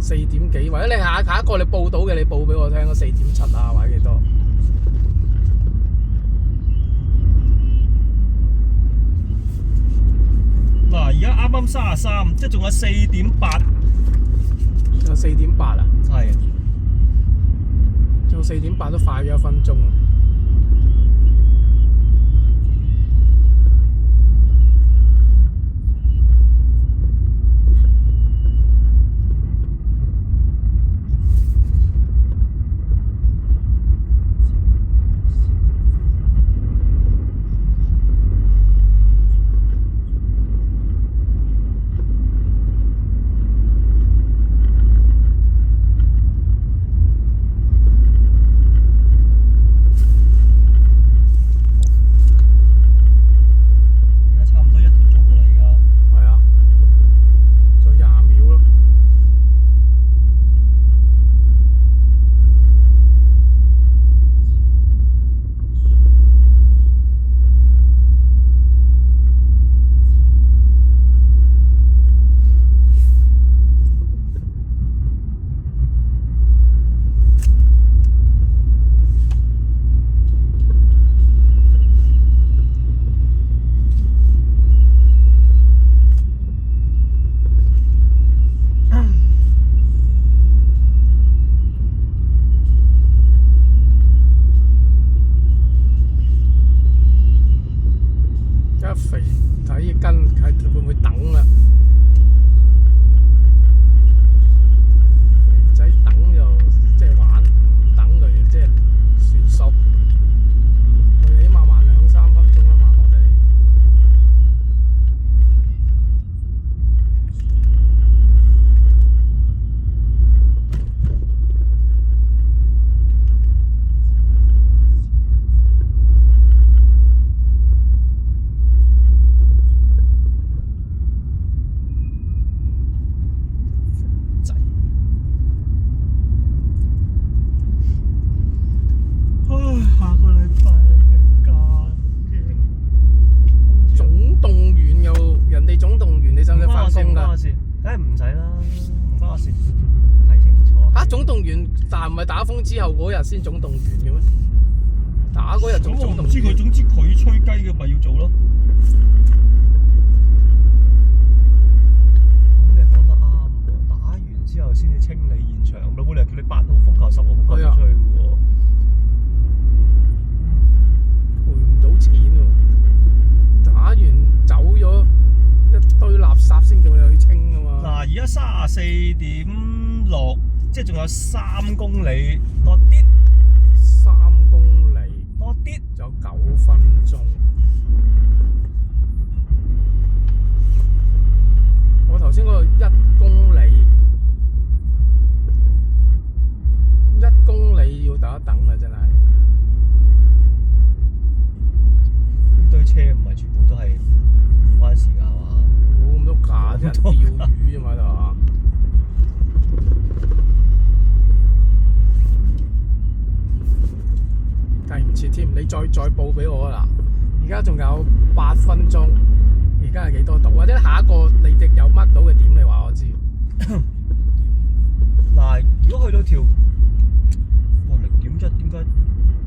？4點幾，或者你下一個你報到嘅，你報俾我聽4.7啊，或者幾多？嗱，而家啱啱33，即係仲有4.8。仲有4.8啊？係。仲有4.8都快咗1分鐘。肥睇跟睇會唔會等啊？肥仔等就即係玩，唔等佢即係算數。佢起碼慢2-3分鐘啦，慢我哋。下個禮拜嘅假嘅總動員又人哋總動員，你使唔使翻工㗎？唔關我事，梗係唔使啦，唔關我事，睇清楚。嚇總動員，但係唔係打風之後嗰日先總動員嘅咩？打嗰日總動員。我唔知佢，總之佢吹雞嘅咪要做咯。咁你講得啱喎，打完之後先至清理現場，冇理由叫你8號風球、10號風球先吹嘅喎。賠唔到錢喎，打完走咗一堆。堆垃圾先叫你去清噶嘛。嗱，而家34.6，即係仲有3公里多啲。 3公里多啲，仲有9分鐘。我頭先嗰個1公里，1公里要等一等啊！真係。呢堆車唔係全部都係關事㗎係嘛？冇咁多架，啲人釣魚啫嘛，係嘛？計唔切添，你再報俾我啦！而家仲有8分鐘，而家係幾多度？或者下一個你哋有 mark 到嘅點，你話我知。嗱，如果去到條哇0.1，點解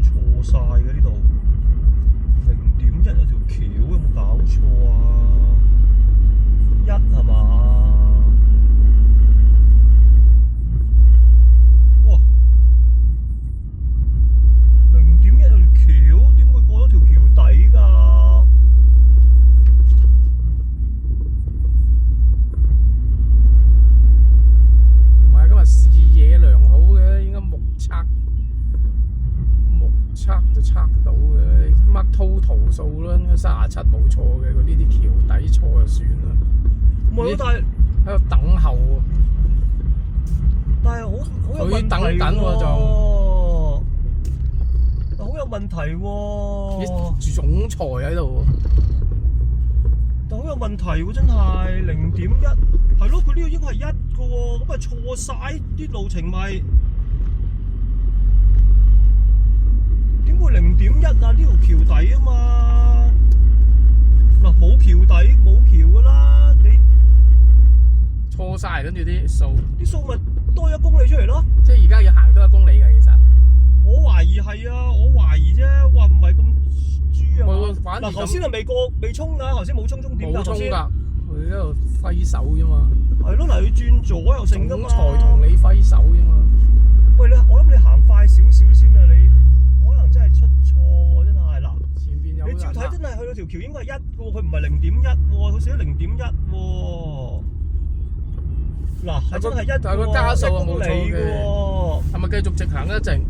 錯晒嘅呢度？0.1有條橋有冇搞錯啊？1係嘛？哇！0.1有條橋，點會過咗條橋底㗎？唔係今日視野良好嘅，應該目測都測到嘅，mark total 數啦，應該37冇錯嘅，佢呢啲橋底錯就算啦。唔係，但係喺度等候喎。但係好有問題佢等緊喎就好有問題喎。啲總裁喺度喎。但好有問題喎，真係0.1，係咯，佢呢個應該係1嘅喎，咁咪錯晒啲路程咪？點會0.1啊？呢條橋底啊嘛，嗱冇橋底冇橋噶啦，你錯晒，跟住啲數咪多1公里出嚟咯。即係而家要行多1公里嘅，其實。我懷疑係啊，我懷疑啫，話唔係咁豬啊反而嗱，頭先係未衝㗎，頭先冇衝終點㗎，冇衝頭先㗎，佢喺度揮手啫嘛。係咯，嗱，佢轉左又成㗎嘛。總裁同你揮手啫嘛。喂，我諗你行快少少先啊，你可能真係出錯喎，真係嗱。前邊有你照睇真係去到條橋應該係1嘅喎，佢唔係0.1喎，佢寫咗0.1喎。嗱，係真係1，但係個加數啊冇錯嘅。係咪繼續直行一陣？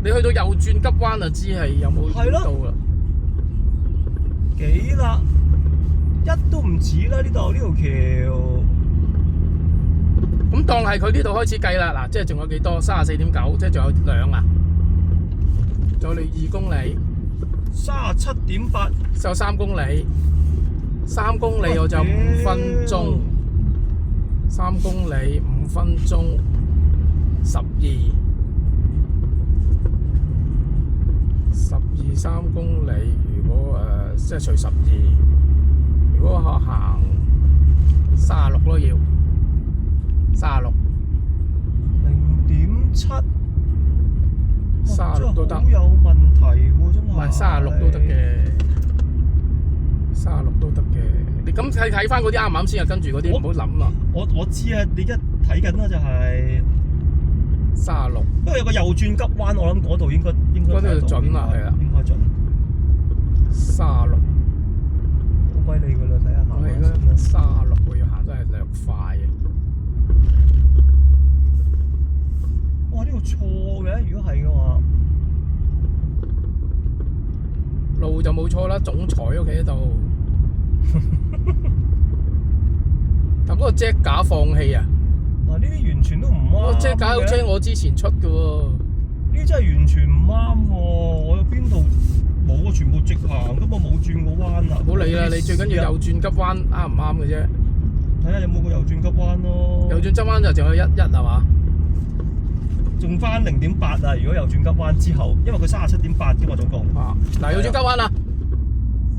你去到右轉急彎就知係有冇到啦。幾啦？1都唔止啦，呢度呢條橋。咁當係佢呢度開始計啦，嗱，即係仲有幾多？34.9，即係仲有2啊，仲有你2公里37.8，就3公里，3公里我就5分鐘，3公里5分鐘，12 3公里，如果即係除12，如果我行36咯要。36 0.7， 36都得，好有問題喎，真係。唔係36都得嘅，36都得嘅。你咁睇翻嗰啲啱唔啱先啊？跟住嗰啲唔好諗啦。我知啊，你一睇緊啦就係36。因為有個右轉急彎，我諗嗰度應該嗰度就準啦，係啦，應該準。36。好鬼你㗎啦，睇下行我而家36我要行都係略快嘅。哇！呢度錯嘅，如果係嘅話，路就冇錯啦，總裁屋企喺度。但嗰個 Jack 架放棄啊！嗱，呢啲完全都唔啱。嗰個 Jack 架好似我之前出嘅喎。呢啲真係完全唔啱喎！我有邊度冇啊？全部直行㗎嘛，冇轉過彎啊！唔好理啦，你最緊要右轉急彎啱唔啱嘅啫。睇下有冇個右轉急彎咯。右轉急彎就仲有1係嘛？仲翻0.8啊！如果右轉急彎之後，因為佢37.8嘅嘛總共。啊！嗱，右轉急彎啦！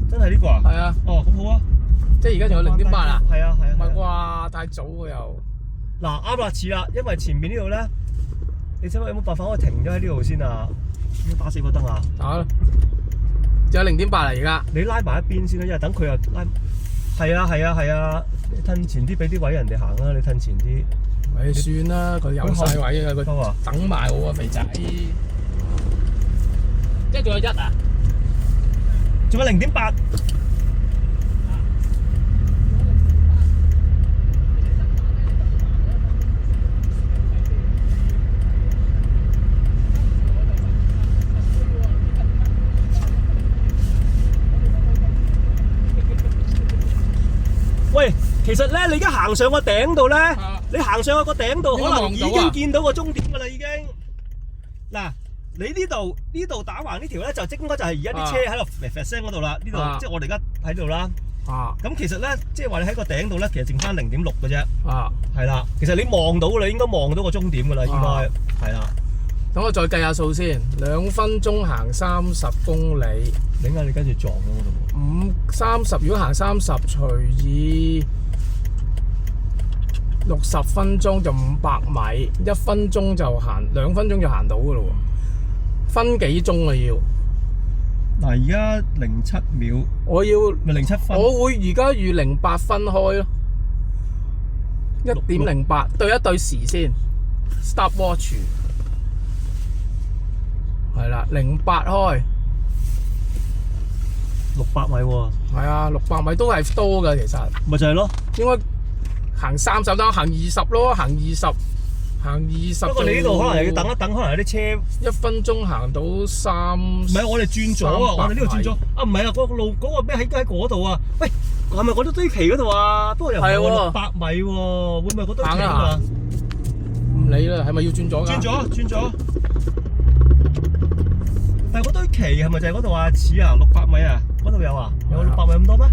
真係呢個啊？係啊。哦，咁好啊！即係而家仲有0.8啊？係啊係啊。唔係啩？太早喎又。嗱，啱啦，似啦，因為前面呢度咧，你睇下有冇辦法可以停咗喺呢度先啊？要打4個燈啊！打啦！仲有0.8啦而家。你拉埋一邊先啦，因為等佢又拉。係啊係啊係啊！你褪前啲，俾啲位人哋行啦，你褪前啲。咪算啦，佢有晒位啊，佢等埋我啊，肥仔。即係仲有1啊？仲有0.8。其實咧，你而家行上個頂度咧，你行上去個頂度，應該望到啊可能已經見到個終點㗎啦，已經。嗱，你呢度打橫呢條咧，就應該就係而家啲車喺度噥聲嗰度啦。呢度即係我哋而家喺度啦。咁其實咧，即係話你喺個頂度咧，其實剩翻0.6嘅啫。係啦，其實你望到你應該望到個終點㗎啦，應該係啦。等我再計下數先，2分鐘行30公里。點解你跟住撞咗嗰度？30如果行30除以60分鐘就500米，1分鐘就行2分鐘就行到㗎咯喎，分幾鐘啊要？嗱，而家07秒，我要咪07分。我會而家預08分開咯，1.08對一對時先 ，stopwatch 係啦，08開600米喎。係啊，600米都係多㗎其實。咪就係咯。應該行30啦，行20咯，行20。不過你呢度可能又要等一等，可能有啲車1分鐘行到3。唔係，我哋轉咗啊！我哋呢度轉咗啊！唔係啊，嗰個路嗰個咩喺嗰度啊？喂，係咪嗰堆旗嗰度啊？不過又唔係600米喎，會唔會嗰堆旗啊？唔理啦，係咪要轉咗㗎？轉咗。但係嗰堆旗係咪就係嗰度啊？似啊，600米啊，嗰度有啊？有600米咁多咩？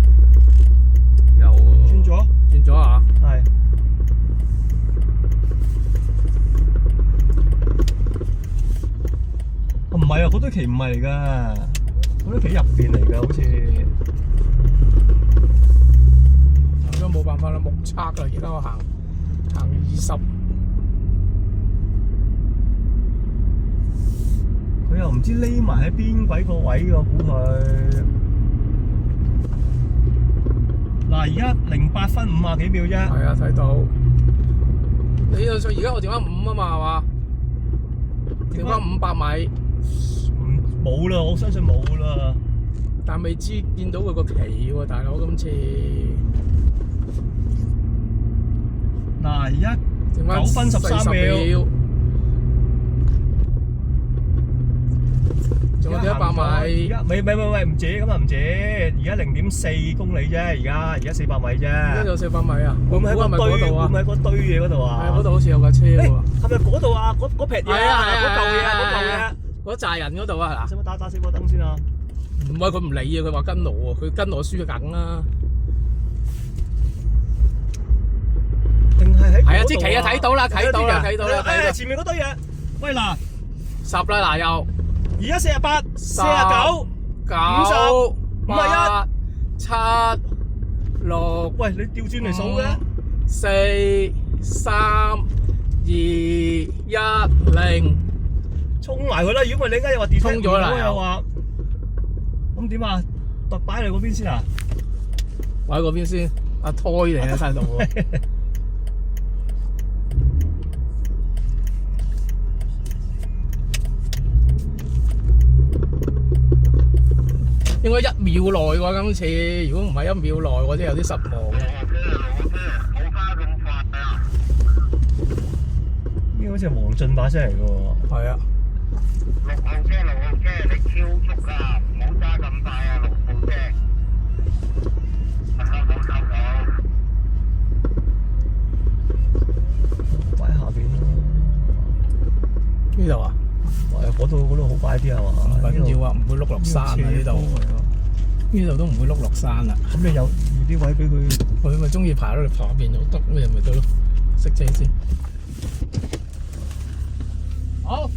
有。轉咗啊！係。唔係啊，嗰堆旗唔係嚟㗎，嗰堆旗入邊嚟㗎，好似。咁都冇辦法啦，目測啦，而家我行20。佢又唔知匿埋喺邊鬼個位喎，估佢。嗱，而家08分50幾秒啫。係啊，睇到。你就而家我剩翻5啊嘛，係嘛？剩翻500米。冇啦，我相信冇啦。但未知見到佢個旗喎，大佬今次。嗱，而家9分13秒。仲有幾100米？喂，唔止咁啊，唔止。而家0.4公里啫，而家400米啫。而家有400米啊？會唔會喺嗰堆？會唔會喺嗰堆嘢嗰度啊？係嗰度好似有架車喎。係咪嗰度啊？嗰撇嘢啊？係嗰嚿嘢。嗰扎人嗰度啊，嗱，使唔使打死個燈先啊？唔係佢唔理啊，佢話跟我喎，佢跟我輸梗啦。定係喺？係啊，支旗啊，睇到啦，睇到啦，睇到啦，睇到。前面嗰堆嘢，喂嗱，10啦，嗱又，而家48、49、50、51、7、6，喂，你調轉嚟數嘅，4、3、2、1、0。衝埋佢啦！如果唔係你而家又話跌衝咗啦，又話咁點啊？擺你嗰邊先啊？擺喺嗰邊先，阿胎嚟啊，喺度喎。應該1秒內喎，今次如果唔係1秒內，我真係有啲失望嘅。呢個好似係黃俊把聲嚟嘅喎。係啊。6號車，你超速啊！唔好揸咁快啊！6號車。擺喺下邊咯。呢度啊？嗰度好擺啲係嘛？唔緊要啊，唔會碌落山啊呢度。呢度都唔會碌落山啦。咁你有預啲位俾佢？佢咪中意爬落嚟旁邊就得咩咪得咯？熄車先。好。